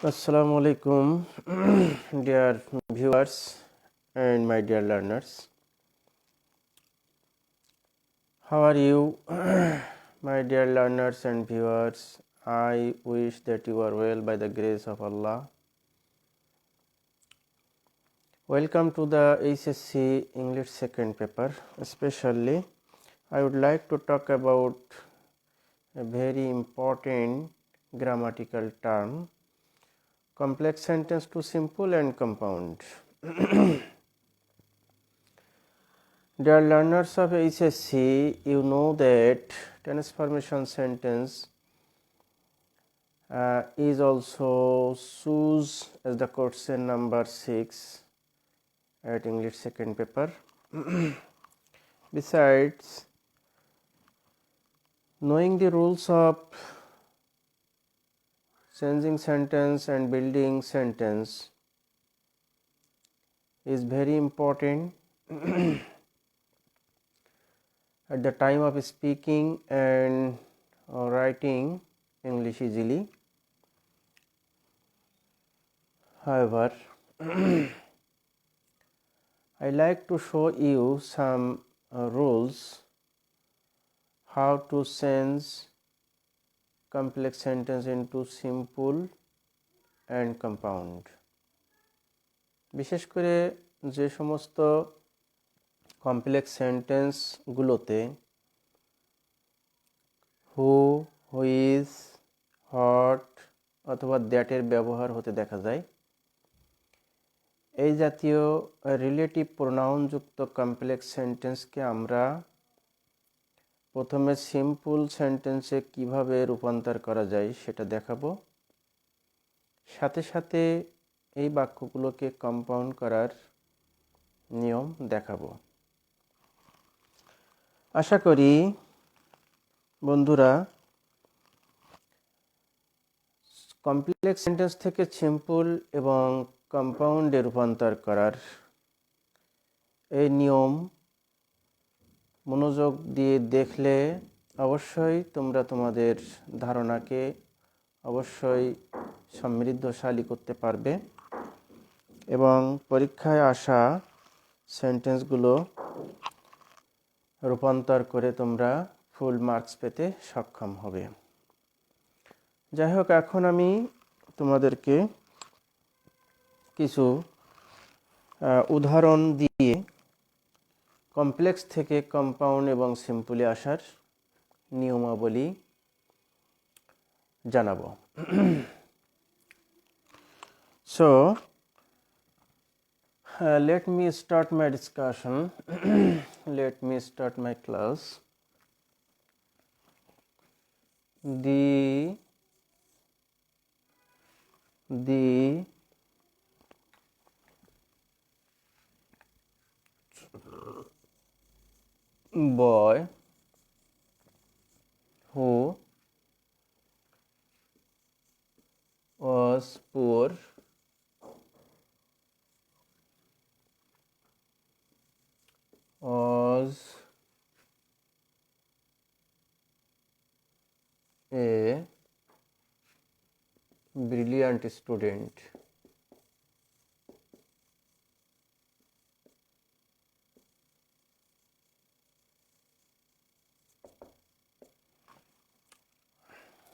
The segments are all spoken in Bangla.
Assalamu alaikum, dear viewers and my dear learners. How are you, my dear learners and viewers? I wish that you are well by the grace of Allah. Welcome to the HSC English second paper. Especially, I would like to talk about a very important grammatical term, complex sentence to simple and compound. Dear learners of HSC, you know that transformation sentence is also choose as the question number 6 at English second paper. Besides, knowing the rules of changing sentence and building sentence is very important at the time of speaking and writing English easily. However, I like to show you some rules how to change complex sentence into simple and compound. বিশেষ করে যে সমস্ত কমপ্লেক্স সেন্টেন্সগুলোতে হু, হুইজ, হট অথবা দ্যাটের ব্যবহার হতে দেখা যায়, এই জাতীয় রিলেটিভ প্রোনাউনযুক্ত কমপ্লেক্স সেন্টেন্সকে আমরা প্রথমে সিম্পল সেন্টেন্সে কিভাবে রূপান্তর করা যায় সেটা দেখাবো। সাথে সাথে এই বাক্যগুলোকে কম্পাউন্ড করার নিয়ম দেখাবো। আশা করি বন্ধুরা কমপ্লেক্স সেন্টেন্স থেকে সিম্পল এবং কম্পাউন্ডে রূপান্তর করার এই নিয়ম মনোযোগ দিয়ে দেখলে অবশ্যই তোমরা তোমাদের ধারণাকে অবশ্যই সমৃদ্ধশালী করতে পারবে এবং পরীক্ষায় আসা সেন্টেন্সগুলো রূপান্তর করে তোমরা ফুল মার্কস পেতে সক্ষম হবে। যাই হোক, এখন আমি তোমাদেরকে কিছু উদাহরণ দিয়ে কমপ্লেক্স থেকে কম্পাউন্ড এবং সিম্পলে আসার নিয়মাবলী জানাবো। So, let me start my discussion. Let me start my class. The boy who was poor was a brilliant student.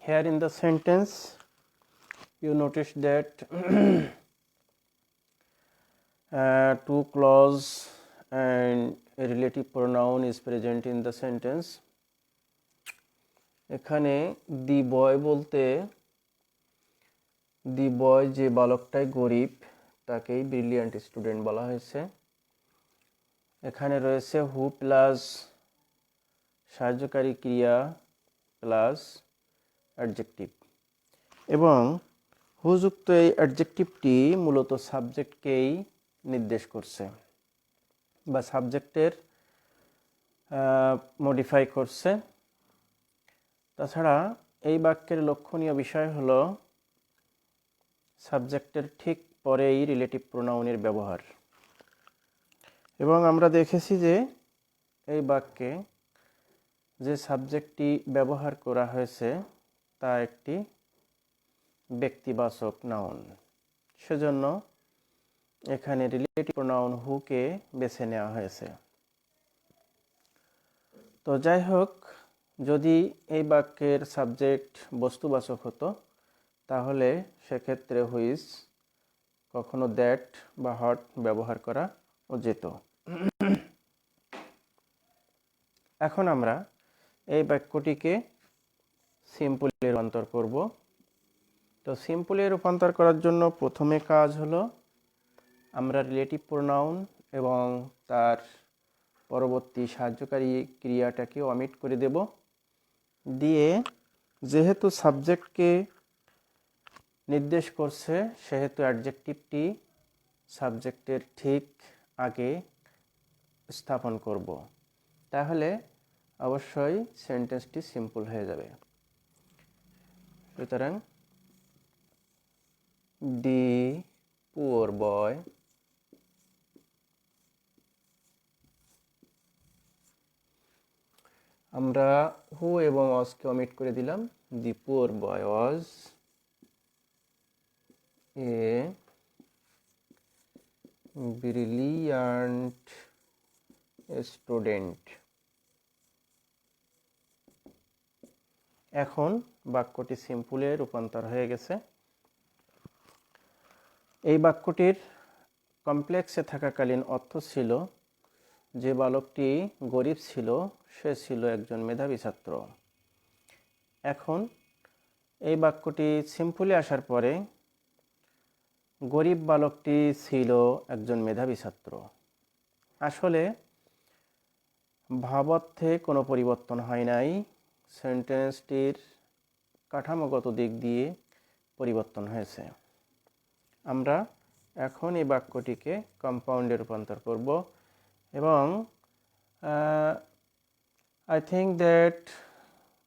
Here in the sentence, you notice that two clause and a relative pronoun is present in the sentence. এখানে দি বয় বলতে দি বয় যে বালকটাই গরিব তাকেই ব্রিলিয়ান্ট স্টুডেন্ট বলা হয়েছে। এখানে রয়েছে হু প্লাস সাহায্যকারী ক্রিয়া প্লাস অ্যাডজেক্টিভ এবং হুযুক্ত এই অ্যাডজেক্টিভটি মূলত সাবজেক্টকেই নির্দেশ করছে বা সাবজেক্টের মডিফাই করছে। তাছাড়া এই বাক্যের লক্ষণীয় বিষয় হলো সাবজেক্টের ঠিক পরেই রিলেটিভ প্রোনাউনের ব্যবহার এবং আমরা দেখেছি যে এই বাক্যে যে সাবজেক্টটি ব্যবহার করা হয়েছে তা একটি ব্যক্তিবাচক নাউন, সেজন্য এখানে রিলেটিভ প্রোনাউন হুকে বেছে নেওয়া হয়েছে। তো যাই হোক, যদি এই বাক্যের সাবজেক্ট বস্তুবাচক হতো তাহলে সেক্ষেত্রে হুইচ, কখনো দ্যাট বা হট ব্যবহার করা যেত। এখন আমরা এই বাক্যটিকে সিম্পলে রূপান্তর করব। তো সিম্পলে রূপান্তর করার জন্য প্রথমে কাজ হলো আমরা রিলেটিভ প্রোনাউন এবং তার পরবর্তী সাহায্যকারী ক্রিয়াটাকে অমিট করে দেব। দিয়ে যেহেতু সাবজেক্টকে নির্দেশ করছে সেহেতু অ্যাডজেক্টিভটি সাবজেক্টের ঠিক আগে স্থাপন করব, তাহলে অবশ্যই সেন্টেন্সটি সিম্পল হয়ে যাবে। সুতরাং দি পুয়ার বয় আমরা হু এবং ওয়াজকে অমিট করে দিলাম। The poor boy was A brilliant student. এখন বাক্যটি সিম্পলে রূপান্তর হয়ে গেছে। এই বাক্যটির কমপ্লেক্সে থাকাকালীন অর্থ ছিল যে বালকটি গরিব ছিল সে ছিল একজন মেধাবী ছাত্র। এখন এই বাক্যটি সিম্পলে আসার পরে গরিব বালকটি ছিল একজন মেধাবী ছাত্র। আসলে ভাবার্থে কোনো পরিবর্তন হয় নাই, সেন্টেন্সটির কাঠামোগত দিক দিয়ে পরিবর্তন হয়েছে। আমরা এখন এই বাক্যটিকে কম্পাউন্ডে রূপান্তর করব এবং I think that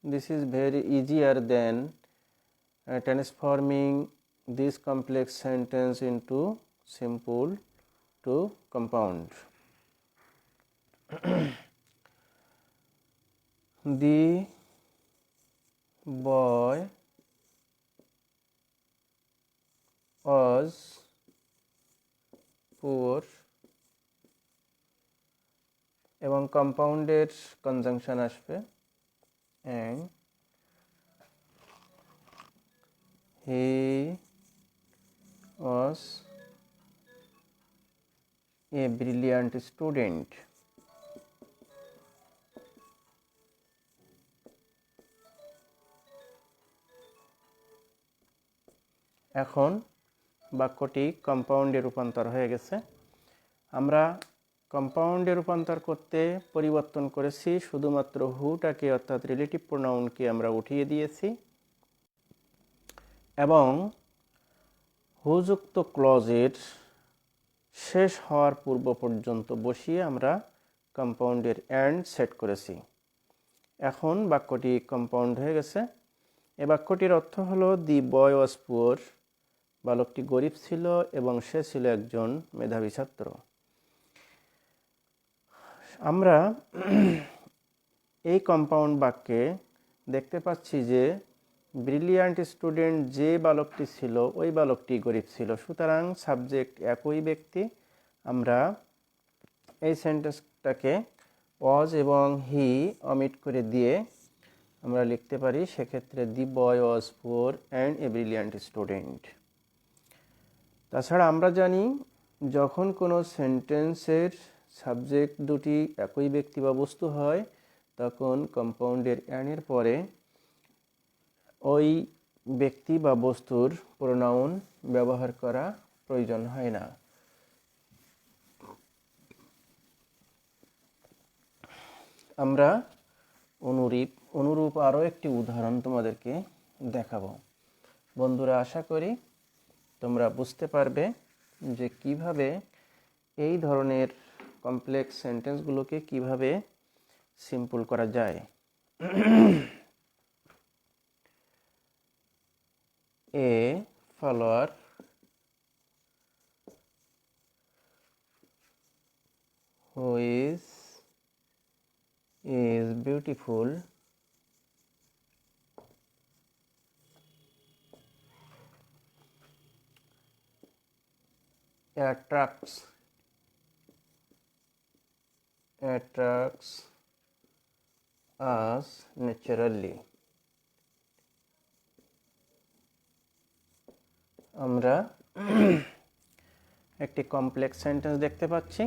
this is very easier than transforming this complex sentence into simple to compound. The boy was poor এবং কম্পাউন্ডের কনজাংশন আসবে and he was a brilliant student. এখন বাক্যটি কম্পাউন্ডে রূপান্তর হয়ে গেছে। আমরা কম্পাউন্ডে রূপান্তর করতে পরিবর্তন করেছি শুধুমাত্র হুটাকে, অর্থাৎ রিলেটিভ প্রোনাউনকে আমরা উঠিয়ে দিয়েছি এবং হুযুক্ত ক্লজের শেষ হওয়ার পূর্ব পর্যন্ত বসিয়ে আমরা কম্পাউন্ডের এন্ড সেট করেছি। এখন বাক্যটি কম্পাউন্ড হয়ে গেছে। এ বাক্যটির অর্থ হলো দি বয় ওয়াজ পুয়ার, বালকটি গরিব ছিল এবং সে ছিল একজন মেধাবী ছাত্র। আমরা এই কম্পাউন্ড বাক্যে দেখতে পাচ্ছি যে ব্রিলিয়ান্ট স্টুডেন্ট যে বালকটি ছিল ওই বালকটি গরিব ছিল, সুতরাং সাবজেক্ট একই ব্যক্তি। আমরা এই সেন্টেন্সটাকে ওয়াজ এবং হি অমিট করে দিয়ে আমরা লিখতে পারি সেক্ষেত্রে the boy was poor and a brilliant student. তাছাড়া আমরা জানি যখন কোনো সেন্টেন্সের সাবজেক্ট দুটি একই ব্যক্তি বা বস্তু হয় তখন কম্পাউন্ডের অ্যান্ডের পরে ওই ব্যক্তি বা বস্তুর প্রোনাউন ব্যবহার করা প্রয়োজন হয় না। আমরা অনুরূপ আরও একটি উদাহরণ তোমাদেরকে দেখাবো। বন্ধুরা, আশা করি তোমরা বুঝতে পারবে যে কিভাবে এই ধরনের কমপ্লেক্স সেন্টেন্সগুলোকে কিভাবে সিম্পল করা যায়। এ follower who is beautiful attracts us naturally. আমরা একটি কমপ্লেক্স সেন্টেন্স দেখতে পাচ্ছি।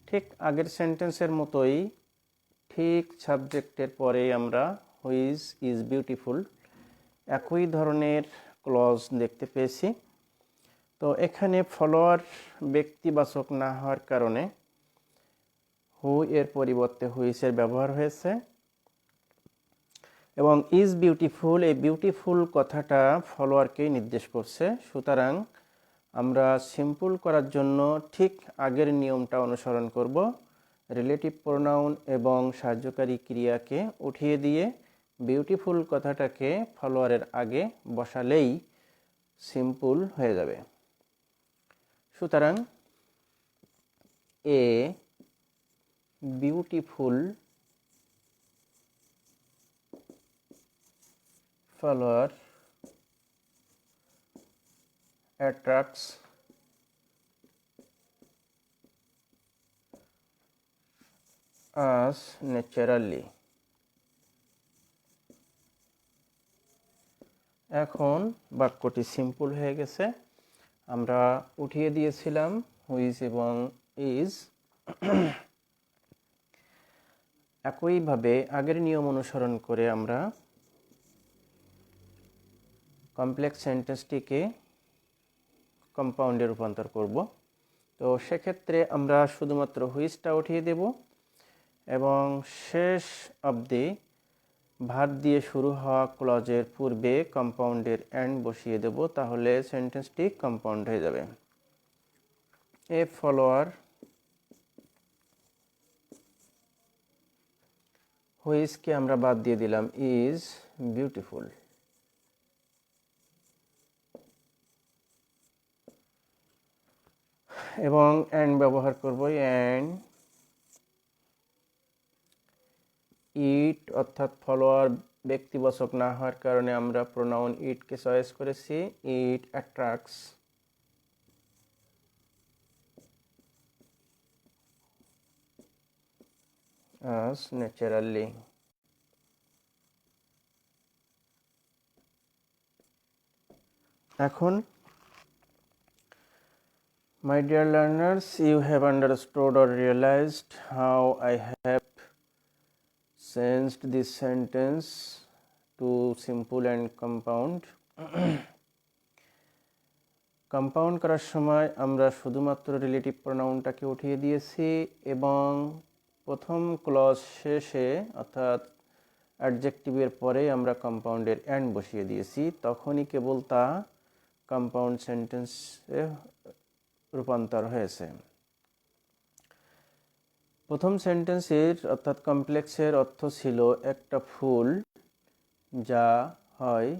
ঠিক আগের সেন্টেন্সের মতোই ঠিক সাবজেক্টের পরে আমরা হুইচ ইজ বিউটিফুল একই ধরনের ক্লজ দেখতে পেয়েছি। তো এখানে ফলোয়ার ব্যক্তিবাচক না হওয়ার কারণে হু এর পরিবর্তে হুইচের ব্যবহার হয়েছে এবং ইজ বিউটিফুল, এই বিউটিফুল কথাটা ফলোয়ারকেই নির্দেশ করছে। সুতরাং আমরা সিম্পল করার জন্য ঠিক আগের নিয়মটা অনুসরণ করব। রিলেটিভ প্রোনাউন এবং সাহায্যকারী ক্রিয়াকে উঠিয়ে দিয়ে বিউটিফুল কথাটাকে ফলোয়ারের আগে বসালেই সিম্পল হয়ে যাবে। সুতরাং a beautiful flower attracts us naturally. এখন বাক্যটি সিম্পল হয়ে গেছে। আমরা উঠিয়ে দিয়েছিলাম হুইচ এবং ইজ। একইভাবে আগের নিয়ম অনুসরণ করে আমরা কমপ্লেক্স সেন্টেন্সটিকে কম্পাউন্ডে রূপান্তর করব। তো সেক্ষেত্রে আমরা শুধুমাত্র হুইচটা উঠিয়ে দেব এবং শেষ অবধি ভার্ব দিয়ে শুরু হওয়া ক্লজের পূর্বে কম্পাউন্ডের অ্যান্ড বসিয়ে দেব, তাহলে সেন্টেন্সটি কম্পাউন্ড হয়ে যাবে। এ ফলোয়ার হুইচকে আমরা বাদ দিয়ে দিলাম ইজ বিউটিফুল। এবং অ্যান্ড ব্যবহার করব। অ্যান্ড ইট, অর্থাৎ ফলোয়ার ব্যক্তিবাচক না হওয়ার কারণে আমরা প্রোনাউন ইটকে চয়েস করেছি। ইট অ্যাট্রাক্টস আস ন্যাচারালি। এখন my dear learners, you have understood or realized how I have changed this sentence to simple and compound. Compound করার সময় আমরা শুধুমাত্র রিলেটিভ প্রোনাউনটাকে উঠিয়ে দিয়েছি এবং প্রথম ক্লজ শেষে অর্থাৎ অ্যাডজেক্টিভের পরে আমরা কম্পাউন্ডের অ্যান্ড বসিয়ে দিয়েছি। তখনই কেবল তা কম্পাউন্ড সেন্টেন্সে রূপান্তর হয়েছে। প্রথম সেন্টেন্সের অর্থাৎ কমপ্লেক্সের অর্থ ছিল একটা ফুল যা হয়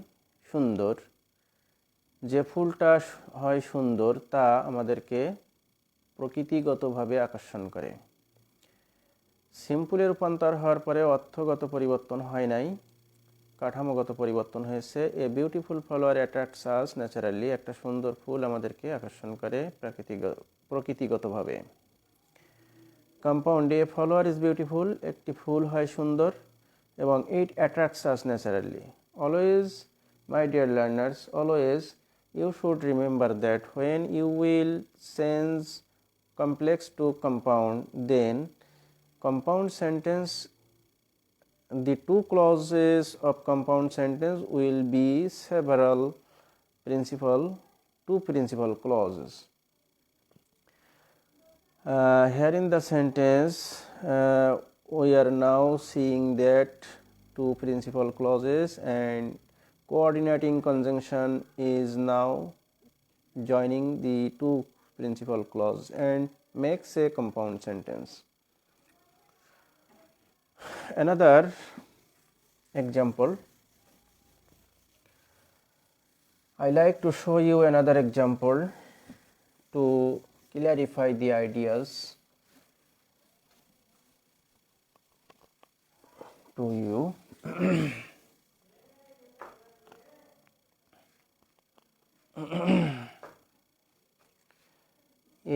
সুন্দর। যে ফুলটা হয় সুন্দর তা আমাদেরকে প্রকৃতিগতভাবে আকর্ষণ করে। সিম্পলে রূপান্তর হওয়ার পরে অর্থগত পরিবর্তন হয় নাই, কাঠামোগত পরিবর্তন হয়েছে। A beautiful flower attracts us naturally, একটা সুন্দর ফুল আমাদেরকে আকর্ষণ করে প্রকৃতিগতভাবে। কম্পাউন্ডে এ ফলোয়ার ইজ বিউটিফুল, একটি ফুল হয় সুন্দর এবং it attracts us naturally. Always my dear learners, always you should remember that when you will change complex to compound, then compound sentence, the two clauses of compound sentence will be two principal clauses. Here in the sentence we are now seeing that two principal clauses and coordinating conjunction is now joining the two principal clauses and makes a compound sentence. Another example, I like to show you another example to clarify the ideas to you.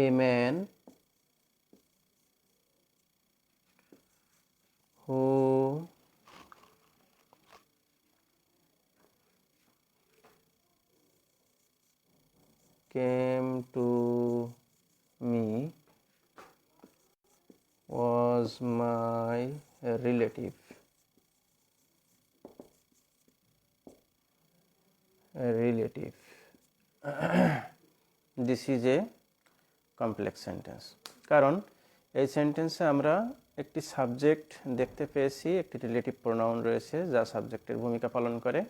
a man who came to me was my relative. This is a complex sentence. কারণ এই সেন্টেন্সে আমরা একটি সাবজেক্ট দেখতে পেয়েছি, একটি রিলেটিভ প্রোনাউন রয়েছে যা সাবজেক্টের ভূমিকা পালন করে।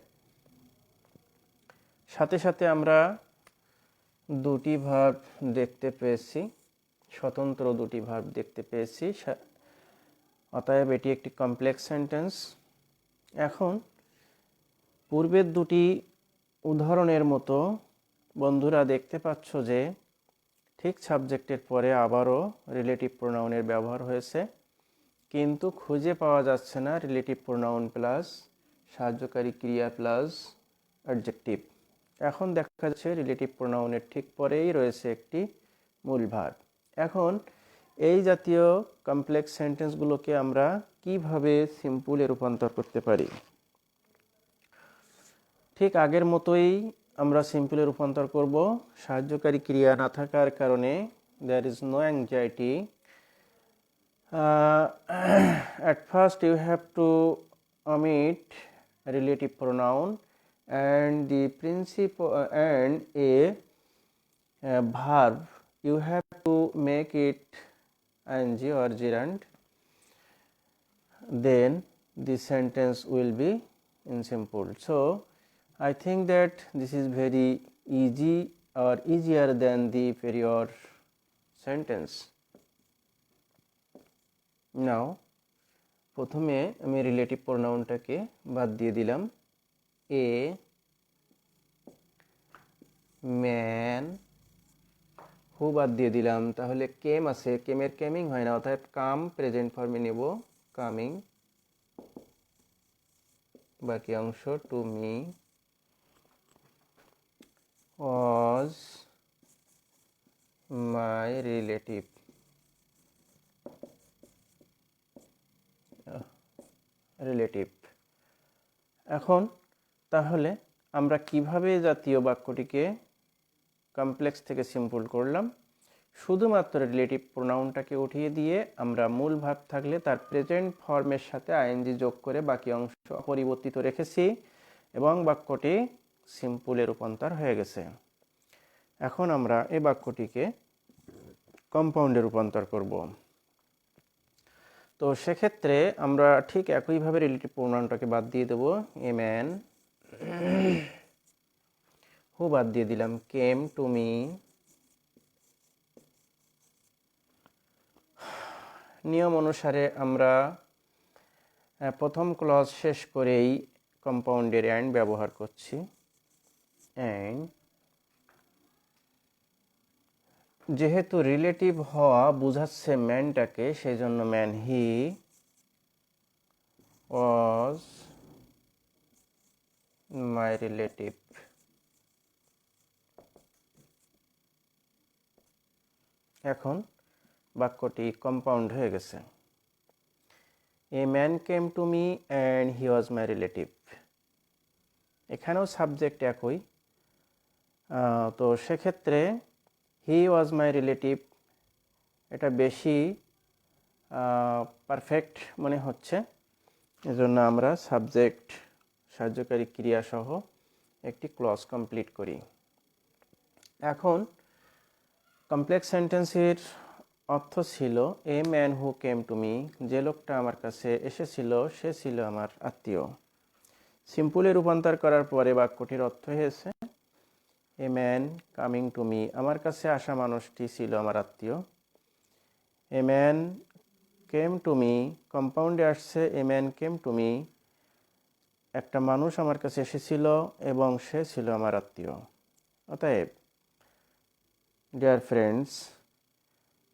সাথে সাথে আমরা দুটি ভার্ব দেখতে পেয়েছি, স্বতন্ত্র দুটি ভার্ব দেখতে পেয়েছি। অতএব এটি একটি কমপ্লেক্স সেন্টেন্স। এখন পূর্বের দুটি উদাহরণের মতো বন্ধুরা দেখতে পাচ্ছ যে ঠিক সাবজেক্টের পরে আবারও রিলেটিভ প্রোনাউনের ব্যবহার হয়েছে, কিন্তু খুঁজে পাওয়া যাচ্ছে না রিলেটিভ প্রোনাউন প্লাস সাহায্যকারী ক্রিয়া প্লাস অ্যাডজেক্টিভ। এখন দেখা যাচ্ছে রিলেটিভ প্রোনাউনের ঠিক পরেই রয়েছে একটি মূল ভার্ব। এখন এই জাতীয় কমপ্লেক্স সেন্টেন্সগুলোকে আমরা কিভাবে সিম্পলে রূপান্তর করতে পারি? ঠিক আগের মতোই আমরা সিম্পলে রূপান্তর করব। সাহায্যকারী ক্রিয়া না থাকার কারণে there is no anxiety. At first you have to omit relative pronoun and the principle and a verb you have to make it ing or gerund, then the sentence will be in simple. So I think that this is very easy or easier than the prior sentence. Now প্রথমে আমি রিলেটিভ প্রোনাউনটাকে বাদ দিয়ে দিলাম। এ ম্যান, হু বাদ দিয়ে দিলাম, তাহলে কেম আছে, কেমের কেমিং হয় না, অর্থাৎ কাম প্রেজেন্ট ফর্মে নেব, কামিং। বাকি অংশ to me was my relative. এখন তাহলে আমরা কিভাবে জাতীয় বাক্যটিকে কমপ্লেক্স থেকে সিম্পল করলাম? শুধুমাত্র রিলেটিভ প্রোনাউনটাকে উঠিয়ে দিয়ে আমরা মূল ভার্ব থাকলে তার প্রেজেন্ট ফর্মের সাথে আইএনজি যোগ করে বাকি অংশ অপরিবর্তিত রেখেছি এবং বাক্যটি সিম্পলে রূপান্তর হয়ে গেছে। এখন আমরা এই বাক্যটিকে কম্পাউন্ডে রূপান্তর করব। তো সেক্ষেত্রে আমরা ঠিক একইভাবে রিলেটিভ প্রোনাউনটাকে বাদ দিয়ে দেব। এ ম্যান, হু বাদ দিয়ে দিলাম, কেম টু মি। নিয়ম অনুসারে আমরা প্রথম ক্লজ শেষ করেই কম্পাউন্ডের অ্যান্ড ব্যবহার করছি। অ্যান্ড যেহেতু রিলেটিভ হওয়া বোঝাচ্ছে ম্যানটাকে, সেই জন্য ম্যান, হি ওয়াজ মাই রিলেটিভ। এখন বাক্যটি কম্পাউন্ড হয়ে গেছে। এ man came to me and he was my relative. এখানেও সাবজেক্ট একই। তো সেক্ষেত্রে হি ওয়াজ মাই রিলেটিভ এটা বেশি পারফেক্ট মনে হচ্ছে, এজন্য আমরা সাবজেক্ট সাহায্যকারী ক্রিয়া সহ একটি ক্লজ কমপ্লিট করি। এখন কমপ্লেক্স সেন্টেন্সের অর্থ ছিল a man who came to me, যে লোকটা আমার কাছে এসেছিল সে ছিল আমার আত্মীয়। সিম্পলে রূপান্তর করার পরে বাক্যটির অর্থ হয়েছে a man coming to me, আমার কাছে আসা মানুষটি ছিল আমার আত্মীয়। A man came to me, কম্পাউন্ডে আসছে a man came to me, একটা মানুষ আমার কাছে এসেছিল এবং সে ছিল আমার আত্মীয়। অতএব ডিয়ার ফ্রেন্ডস,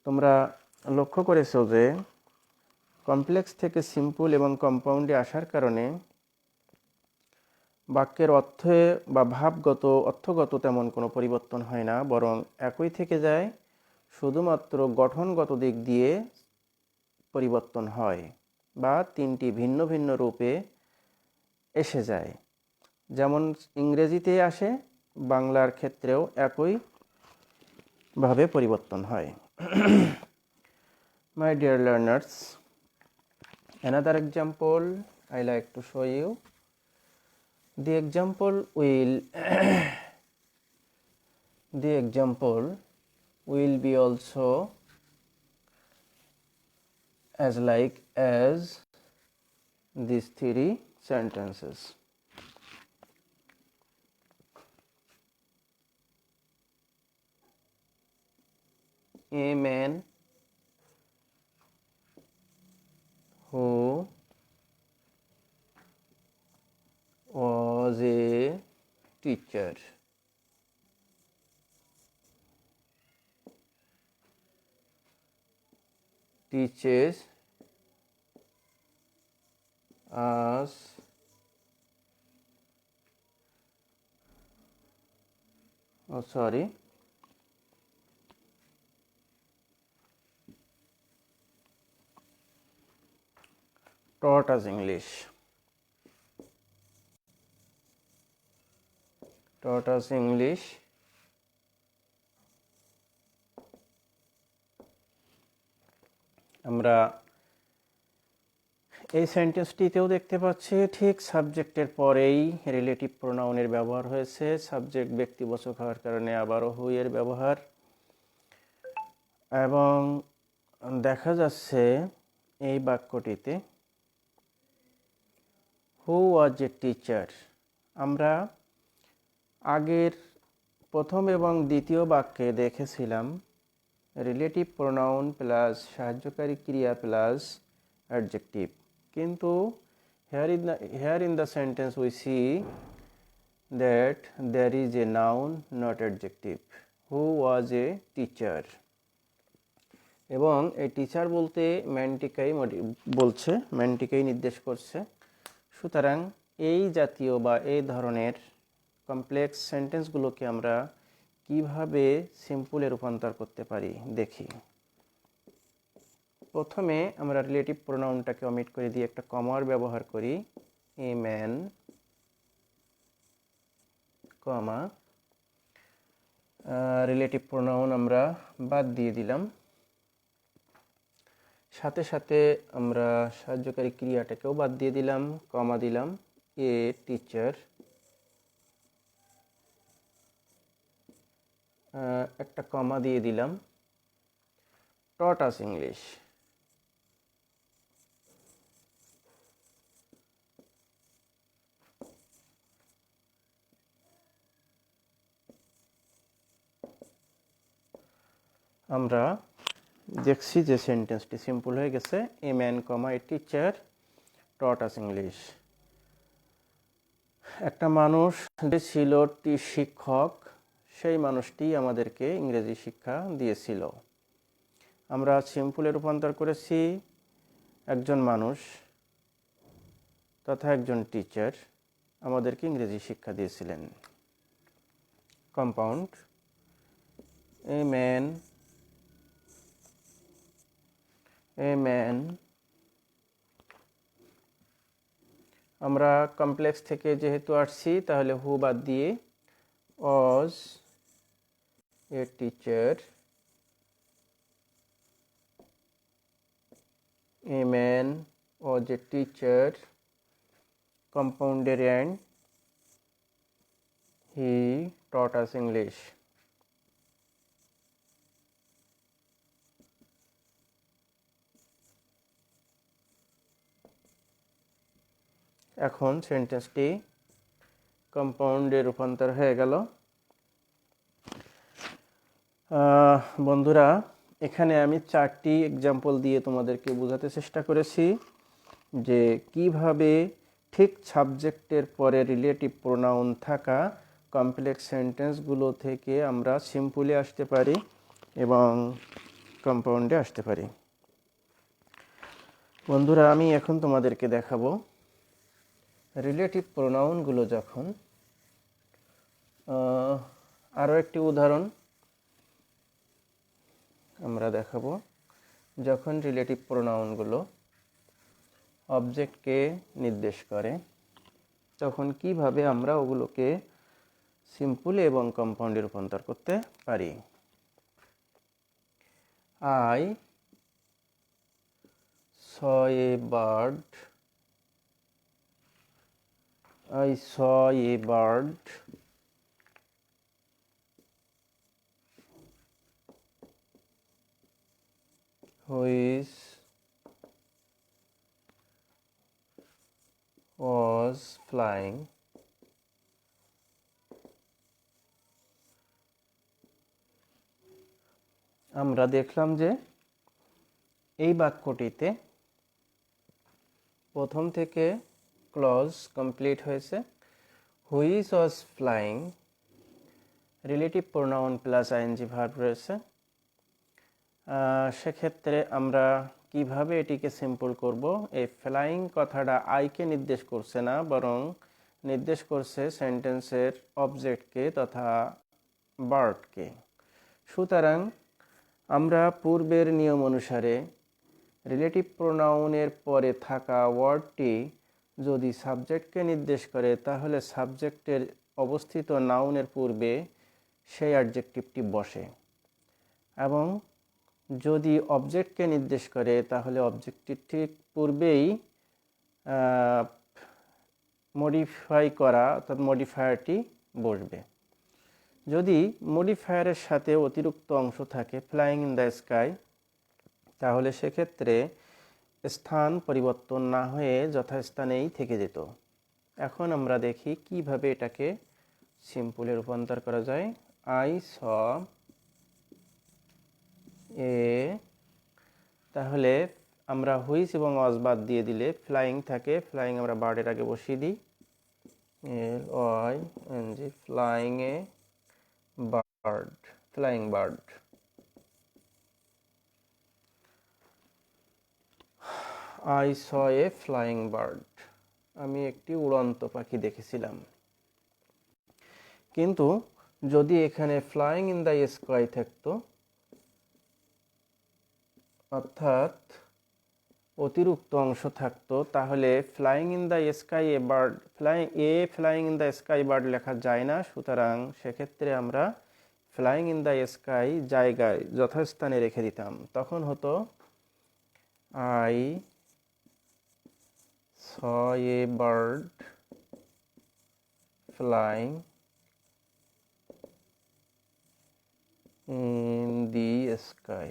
তোমরা লক্ষ্য করেছো যে কমপ্লেক্স থেকে সিম্পল এবং কম্পাউন্ডে আসার কারণে বাক্যের অর্থে বা ভাবগত অর্থগত তেমন কোনো পরিবর্তন হয় না, বরং একই থেকে যায়, শুধুমাত্র গঠনগত দিক দিয়ে পরিবর্তন হয় বা তিনটি ভিন্ন ভিন্ন রূপে এসে যায়। যেমন ইংরেজিতে আসে, বাংলার ক্ষেত্রেও একইভাবে পরিবর্তন হয়। My dear learners, another example I like to show you. The example will be also as like as these three sentences. A man who was a teacher. Teaches us taught us English. Taught us English. আমরা এই সেন্টেন্সটিতেও দেখতে পাচ্ছি ঠিক সাবজেক্টের পরেই রিলেটিভ প্রোনাউনের ব্যবহার হয়েছে। সাবজেক্ট ব্যক্তিবাচক হওয়ার কারণে আবারও হু এর ব্যবহার, এবং দেখা যাচ্ছে এই বাক্যটিতে হু ওয়াজ এ টিচার। আমরা আগের প্রথম এবং দ্বিতীয় বাক্যে দেখেছিলাম রিলেটিভ প্রোনাউন প্লাস সাহায্যকারী ক্রিয়া প্লাস অ্যাডজেক্টিভ, কিন্তু here in the sentence we see that there is a noun not adjective. Who was a teacher? এবং এই টিচার বলতে ম্যানটিকাই বলছে, ম্যানটিকাই নির্দেশ করছে। সুতরাং এই জাতীয় বা এই ধরনের কমপ্লেক্স সেন্টেন্সগুলোকে আমরা কিভাবে সিম্পলে রূপান্তর করতে পারি দেখি। প্রথমে আমরা রিলেটিভ প্রোনাউনটাকে অমিট করে দিয়ে একটা কমার ব্যবহার করি। A man, comma, relative pronoun আমরা বাদ দিয়ে দিলাম, সাথে সাথে আমরা সাহায্যকারী ক্রিয়াটাকেও বাদ দিয়ে দিলাম, কমা দিলাম। এ টিচার, একটা কমা দিয়ে দিলাম। টট আস ইংলিশ, আমরা দেখছি যে সেন্টেন্সটি সিম্পল হয়ে গেছে। A man, comma, a teacher taught us English. একটা মানুষ যে ছিল শিক্ষক, সেই মানুষটি আমাদেরকে ইংরেজি শিক্ষা দিয়েছিল। আমরা সিম্পলে রূপান্তর করেছি একজন মানুষ তথা একজন টিচার আমাদেরকে ইংরেজি শিক্ষা দিয়েছিলেন। কম্পাউন্ড, এ ম্যান, আমরা কমপ্লেক্স থেকে যেহেতু আসছি তাহলে হু বাদ দিয়ে was a teacher, a man was a teacher, compounded and he taught us English. এখন সেন্টেন্সটি কম্পাউন্ডে রূপান্তর হয়ে গেল। বন্ধুরা, এখানে আমি 4টি এক্সাম্পল দিয়ে তোমাদেরকে বোঝাতে চেষ্টা করেছি যে কিভাবে ঠিক সাবজেক্টের পরে রিলেটিভ প্রোনাউন থাকা কমপ্লেক্স সেন্টেন্সগুলো থেকে আমরা সিম্পলে আসতে পারি এবং কম্পাউন্ডে আসতে পারি। বন্ধুরা, আমি এখন তোমাদেরকে দেখাবো রিলেটিভ প্রোনাউনগুলো যখন, আরও একটি উদাহরণ, আমরা দেখাবো যখন রিলেটিভ প্রোনাউনগুলো অবজেক্টকে নির্দেশ করে তখন কিভাবে আমরা ওগুলোকে সিম্পল এবং কম্পাউন্ডে রূপান্তর করতে পারি। I saw a bird. I saw a bird. Which was flying আমরা দেখলাম যে এই বাক্যটিতে প্রথম থেকে ক্লজ কমপ্লিট হয়েছে। Which was flying relative pronoun plus ING verb রয়েছে। সেক্ষেত্রে আমরা কিভাবে এটিকে সিম্পল করব, এই ফ্লাইং কথাটা আইকে নির্দেশ করছে না, বরং নির্দেশ করছে সেন্টেন্সের অবজেক্টকে তথা বার্ডকে। সুতরাং আমরা পূর্বের নিয়ম অনুসারে রিলেটিভ প্রোনাউনের পরে থাকা ওয়ার্ডটি যদি সাবজেক্টকে নির্দেশ করে তাহলে সাবজেক্টের অবস্থিত নাউনের পূর্বে সেই অ্যাডজেক্টিভটি বসে, এবং যদি অবজেক্টকে নির্দেশ করে তাহলে অবজেক্টটির ঠিক পূর্বেই মডিফাই করা অর্থাৎ মডিফায়ারটি বসবে। যদি মডিফায়ারের সাথে অতিরিক্ত অংশ থাকে ফ্লাইং ইন দ্য স্কাই, তাহলে সেক্ষেত্রে স্থান পরিবর্তন না হয়ে যথাস্থানেই থেকে যেত। এখন আমরা দেখি কিভাবে এটাকে সিম্পলে রূপান্তর করা যায়। আই স এ, তাহলে আমরা হুইচ এবং ওয়াজ বাদ দিয়ে দিলে ফ্লাইং থাকে, ফ্লাইং আমরা বার্ডের আগে বসিয়ে দিই, LYNG, flying a bird, flying bird. I saw a flying bird, আমি একটি উড়ন্ত পাখি দেখেছিলাম। কিন্তু যদি এখানে ফ্লাইং ইন দ্য স্কাই থাকতো, অর্থাৎ অতিরিক্ত অংশ থাকতো, তাহলে flying in the Sky a bird, flying in the sky bird লেখা যায় না। সুতরাং সেক্ষেত্রে আমরা ফ্লাইং ইন দ্য স্কাই জায়গায় যথাস্থানে রেখে দিতাম, তখন হতো I saw a bird flying in the sky.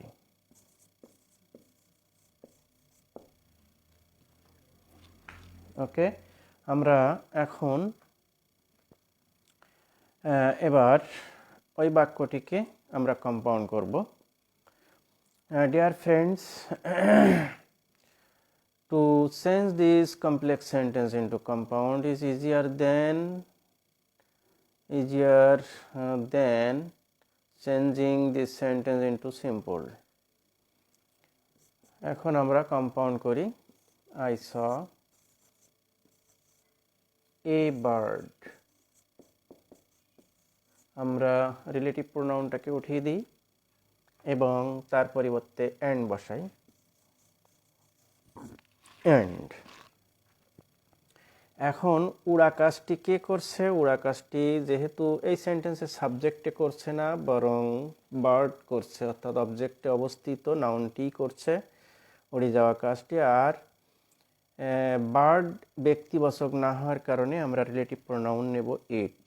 ওকে, আমরা এখন এবার ওই বাক্যটিকে আমরা কম্পাউন্ড করব। Dear friends, to change this complex sentence into compound is easier than changing this sentence into simple. এখন আমরা কম্পাউন্ড করি। I saw a bird, আমরা রিলেটিভ প্রোনাউনটাকে উঠিয়ে দিই এবং তার পরিবর্তে এন্ড বসাই। এন্ড। এখন উড়া কাজটি কে করছে? উড়া কাজটি যেহেতু এই সেন্টেন্সের সাবজেক্টে করছে না, বরং বার্ড করছে, অর্থাৎ অবজেক্টে অবস্থিত নাউনটি করছে উড়ে যাওয়া কাজটি। আর বার্ড ব্যক্তিবাচক না হওয়ার কারণে আমরা রিলেটিভ প্রোনাউন নেব ইট,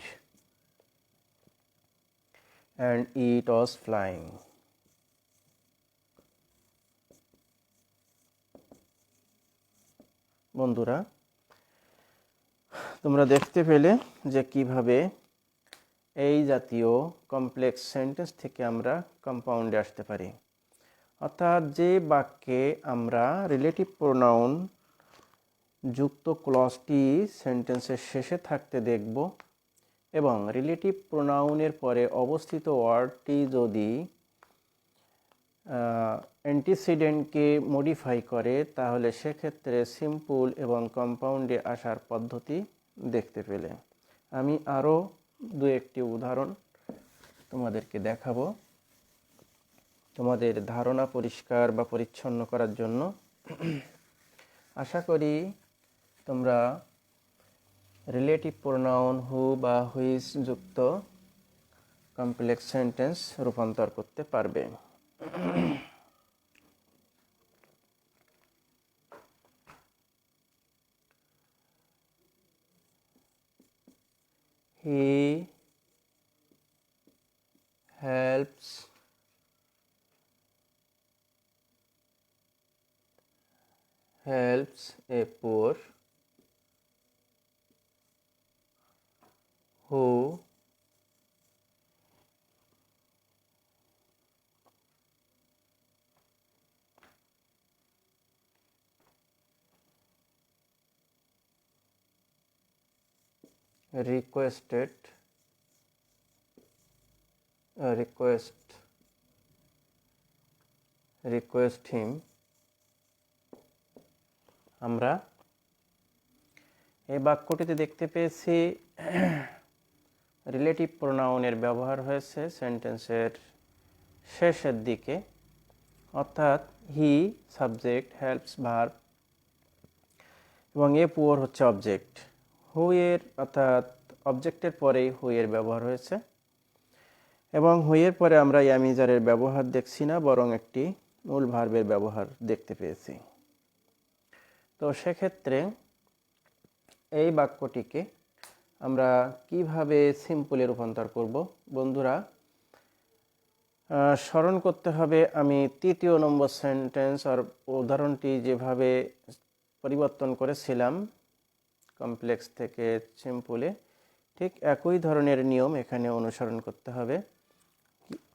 অ্যান্ড ইট ওয়াজ ফ্লাইং। বন্ধুরা, তোমরা দেখতে পেলে যে কিভাবে এই জাতীয় কমপ্লেক্স সেন্টেন্স থেকে আমরা কম্পাউন্ডে আসতে পারি। অর্থাৎ যে বাক্যে আমরা রিলেটিভ প্রোনাউন যুক্ত ক্লজটি সেন্টেন্সের শেষে থাকতে দেখব এবং রিলেটিভ প্রোনাউনের পরে অবস্থিত ওয়ার্ডটি যদি অ্যান্টিসিডেন্টকে মডিফাই করে, তাহলে সেক্ষেত্রে সিম্পল এবং কম্পাউন্ডে আসার পদ্ধতি দেখতে পেলে। আমি আরও দু একটি উদাহরণ তোমাদেরকে দেখাবো। তোমাদের ধারণা পরিষ্কার বা পরিচ্ছন্ন করার জন্য। আশা করি তোমরা রিলেটিভ প্রোনাউন হু বা হুইজ যুক্ত কমপ্লেক্স সেন্টেন্স রূপান্তর করতে পারবে। He helps a poor who request him। আমরা এই বাক্যটিতে দেখতে পেয়েছি রিলেটিভ প্রোনাউনের ব্যবহার হয়েছে সেন্টেন্সের শেষের দিকে, অর্থাৎ হি সাবজেক্ট, হেল্পস ভার্ব এবং এ পুয়ার হচ্ছে অবজেক্ট। হু এর অর্থাৎ অবজেক্টের পরেই হু এর ব্যবহার হয়েছে এবং হু এর পরে আমরা ইয়ামিজারের ব্যবহার দেখছি না, বরং একটি মূল ভার্বের ব্যবহার দেখতে পেয়েছি। তো সেক্ষেত্রে এই বাক্যটিকে আমরা কিভাবে সিম্পলে রূপান্তর করব বন্ধুরা, স্মরণ করতে হবে আমি তৃতীয় নম্বর সেন্টেন্স আর উদাহরণটি যেভাবে পরিবর্তন করেছিলাম কমপ্লেক্স থেকে সিম্পলে, ঠিক একই ধরনের নিয়ম এখানে অনুসরণ করতে হবে।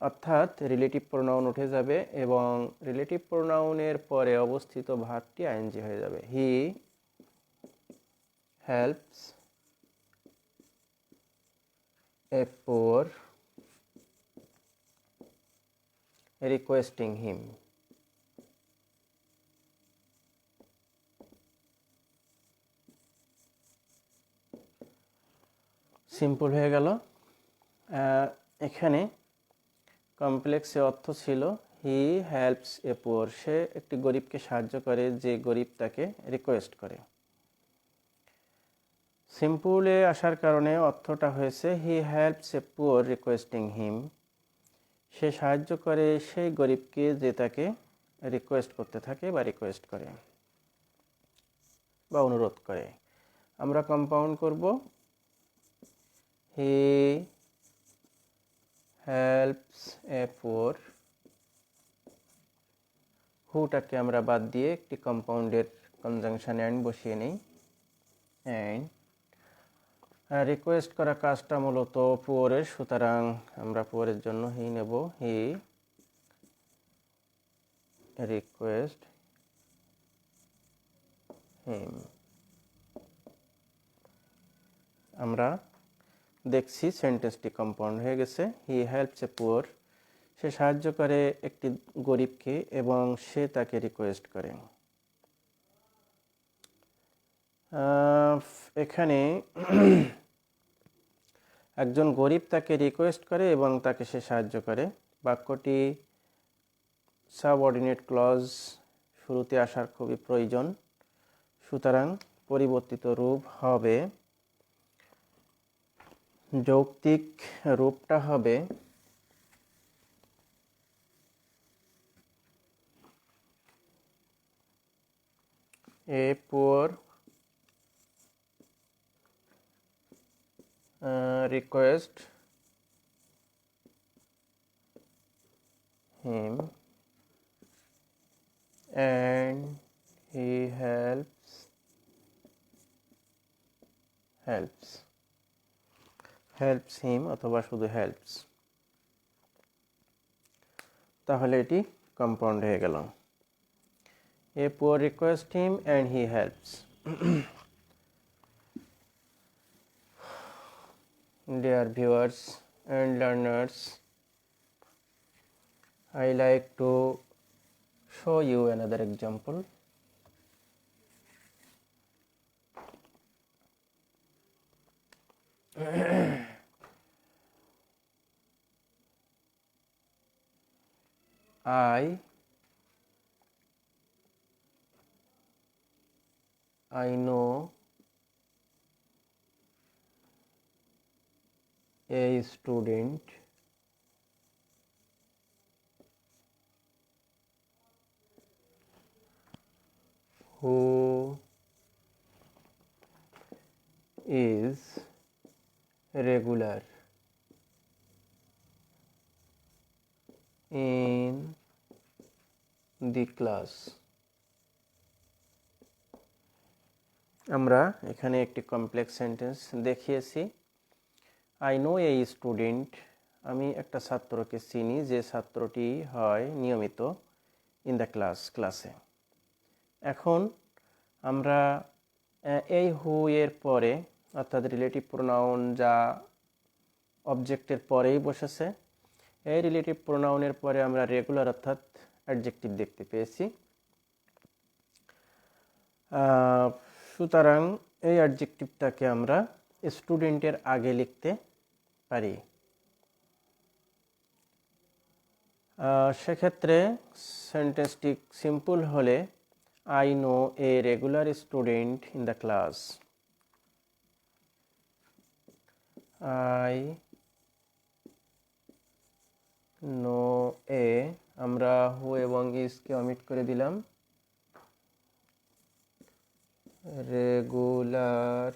অর্থাৎ রিলেটিভ প্রোনাউন উঠে যাবে এবং রিলেটিভ প্রোনাউনের পরে অবস্থিত ভার্বটি আইএনজি হয়ে যাবে। হি helps a poor requesting him। Simple হয়ে গেল। এখানে কমপ্লেক্সে অর্থ ছিল হি হেল্পস এ পুয়ার, সে একটি গরিবকে সাহায্য করে যে গরিব তাকে রিকোয়েস্ট করে। সিম্পলে আসার কারণে অর্থটা হয়েছে he helps a poor requesting him, সে সাহায্য করে সেই গরিবকে যে তাকে রিকোয়েস্ট করতে থাকে বা রিকোয়েস্ট করে বা অনুরোধ করে। আমরা কম্পাউন্ড করব, হি হেল্পস এ পুয়ার, হুটাকে আমরা বাদ দিয়ে একটি কম্পাউন্ডের কনজাংশন অ্যান্ড বসিয়ে নিই। অ্যান্ড রিকোয়েস্ট করা কাজটা মূলত পুয়ারের, সুতরাং আমরা পুয়ারের জন্য হি নেব। হি রিকোয়েস্ট হিম। আমরা দেখছি সেন্টেন্সটি কম্পাউন্ড হয়ে গেছে। হি হেল্পস এ পুয়ার, সে সাহায্য করে একটি গরিবকে এবং সে তাকে রিকোয়েস্ট করে। এখানে একজন গরিব তাকে রিকোয়েস্ট করে এবং তাকে সে সাহায্য করে। বাক্যটি সাবঅর্ডিনেট ক্লজ শুরুতে আসার খুবই প্রয়োজন, সুতরাং পরিবর্তিত রূপ হবে, যৌক্তিক রূপটা হবে a poor request him and he helps him অথবা শুধু helps, তাহলে এটি কম্পাউন্ড হয়ে গেল। A poor request him and he helps। Dear viewers and learners, I like to show you another example. I know a student who is regular in the class. আমরা এখানে একটি কমপ্লেক্স সেন্টেন্স দেখিয়েছি। আই নো এ স্টুডেন্ট, আমি একটা ছাত্রকে চিনি যে ছাত্রটি হয় নিয়মিত ইন দ্য ক্লাসে। এখন আমরা এই হু এর পরে অর্থাৎ রিলেটিভ প্রোনাউন যা অবজেক্টের পরেই বসেছে, এই রিলেটিভ প্রোনাউনের পরে আমরা রেগুলার অর্থাৎ অ্যাডজেক্টিভ দেখতে পেয়েছি। সুতরাং এই অ্যাডজেক্টিভটাকে আমরা স্টুডেন্টের আগে লিখতে পারি। সেক্ষেত্রে সেন্টেন্সটি সিম্পল হলে I know a regular student in the class. I know a, আমরা হু এবং ইজকে অমিট করে দিলাম, regular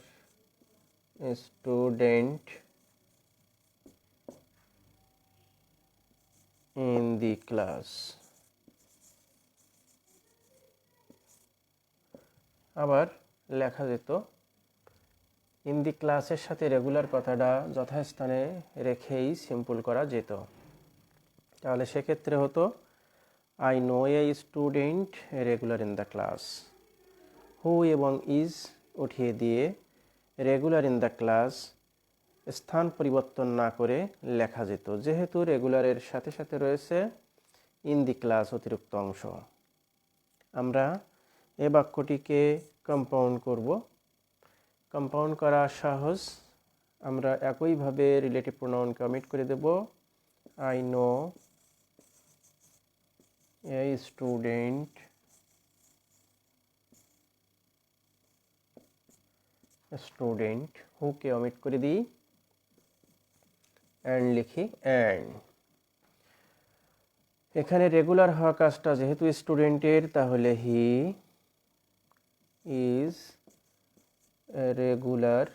student in the class. আবার লেখা যেত ইন দি ক্লাসের সাথে রেগুলার কথাটা যথাস্থানে রেখেই সিম্পল করা যেত। তাহলে সেক্ষেত্রে হতো I know a student regular in the class. Who এবং ইজ উঠিয়ে দিয়ে রেগুলার ইন দ্য ক্লাস স্থান পরিবর্তন না করে লেখা যেত, যেহেতু রেগুলারের সাথে সাথে রয়েছে ইন দি ক্লাস অতিরিক্ত অংশ। আমরা এ বাক্যটিকে কম্পাউন্ড করব। কম্পাউন্ড করা সহজ, আমরা একইভাবে রিলেটিভ প্রোনাউনকে অমিট করে দেব। আই নো এ স্টুডেন্ট হুকে অমিট করে দিই, অ্যান্ড লিখি অ্যান্ড। এখানে রেগুলার হওয়া কাজটা যেহেতু স্টুডেন্টের, তাহলে he is regular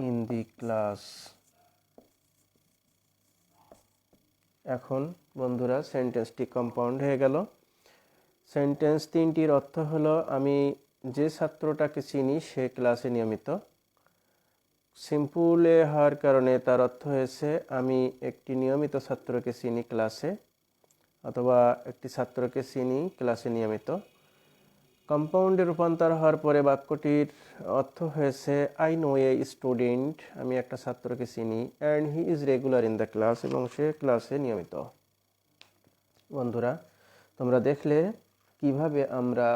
in the class. এখন বন্ধুরা সেন্টেন্সটি কম্পাউন্ড হয়ে গেল। সেন্টেন্স তিনটির অর্থ হলো আমি যে ছাত্রটাকে চিনি সে ক্লাসে নিয়মিত। সিম্পলে হওয়ার কারণে তার অর্থ হয়েছে আমি একটি নিয়মিত ছাত্রকে চিনি ক্লাসে, অথবা একটি ছাত্রকে চিনি ক্লাসে নিয়মিত। কম্পাউন্ডে রূপান্তর হওয়ার পরে বাক্যটির অর্থ হয়েছে আই নো এ স্টুডেন্ট, আমি একটা ছাত্রকে চিনি, and he is regular in the class, এবং সে ক্লাসে নিয়মিত। বন্ধুরা, তোমরা দেখলে কিভাবে আমরা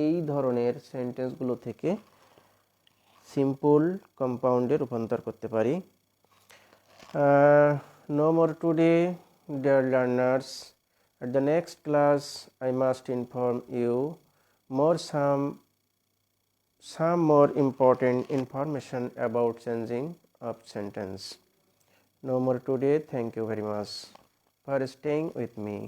এই ধরনের সেন্টেন্সগুলো থেকে সিম্পল কম্পাউন্ডে রূপান্তর করতে পারি। No more today, dear learners. At the next class, I must inform you some more important information about changing of sentence. No more today. Thank you very much for staying with me.